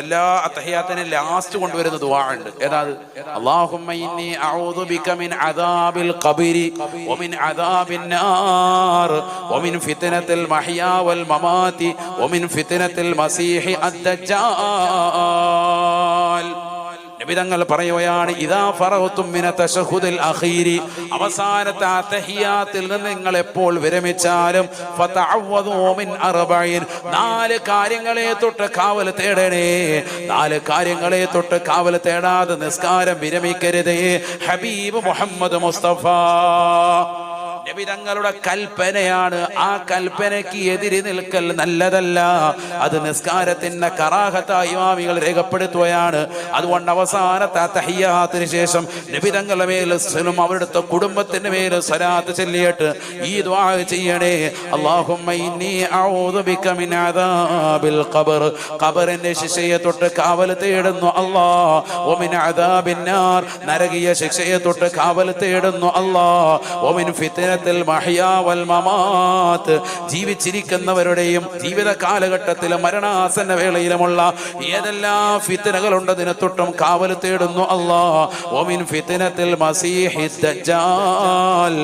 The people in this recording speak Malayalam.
എല്ലാ അത്തഹിയാത്തിനും ലാസ്റ്റ് കൊണ്ടുവരുന്ന ദുആ ഉണ്ട്. ഏതാത്? അല്ലാഹുമ്മ ഇന്നി അഊദു ബിക മിൻ അദാബിൽ ഖബരി വമിൻ അദാബിൻ നാർ വമിൻ ഫിത്നത്തിൽ മഹ്യാ വൽ മമാതി വമിൻ ഫിത്നത്തിൽ മസീഹി അദ്ദജ്ജാൽ. നബി തങ്ങൾ പറയുകയാണ്, ഇദാ ഫറഗ്തും മിന തശഹുദിൽ അഖീരി, അവസാനത്തെ തഹിയാത്തിൽ നിന്ന് നിങ്ങൾ എപ്പോൾ വിരമിച്ചാലും ഫതഅവ്വദു മിൻ അർബഈൻ, 4 കാര്യങ്ങളെ തൊട്ട് കാവൽ തേടണേ. 4 കാര്യങ്ങളെ തൊട്ട് കാവൽ തേടാതെ നിസ്കാരം വിരമിക്കരുതേ. ഹബീബ് മുഹമ്മദ് മുസ്തഫ നബി തങ്ങളുടെ കൽപ്പനയാണ്. ആ കൽപ്പനയ്ക്ക് എതിരി നിൽക്കൽ നല്ലതല്ല. അത് നിസ്കാരത്തിന്റെ കറാഹത്തായി ഇമാമികൾ രേഖപ്പെടുത്തുകയാണ്. അതുകൊണ്ട് അവസാനത്തെ തഹിയ്യാത്തിന് ശേഷം നബി തങ്ങളുടെ മേൽ അവരുടെ കുടുംബത്തിന്റെ മേൽ സ്വലാത്ത് ചൊല്ലിയിട്ട് ഈ ദുആ ചെയ്യണേ. അല്ലാഹുമ്മ ഇന്നി അഊദു ബിക മിൻ അദാബിൽ ഖബർ, ഖബറിന്റെ ശിക്ഷയെ തൊട്ട് കാവൽ തേടുന്നു അല്ലാഹ്. വമിൻ അദാബിൻ നാർ, നരകീയ ശിക്ഷയെ തൊട്ട് കാവൽ തേടുന്നു അല്ലാഹ്. വമിൻ ഫിത്നത്തിൽ മഹ്യാ വൽ മമാത്, ജീവിച്ചിരിക്കുന്നവരുടെയും ജീവിത കാലഘട്ടത്തിലും മരണാസന്ന വേളയിലുമുള്ള ഏതെല്ലാം ഫിത്നകളുണ്ട് അതിനെ തൊട്ടും കാവൽ തേടുന്നു അല്ലാഹ്. വമിൻ ഫിത്നത്തിൽ മസീഹി ദജ്ജാൽ,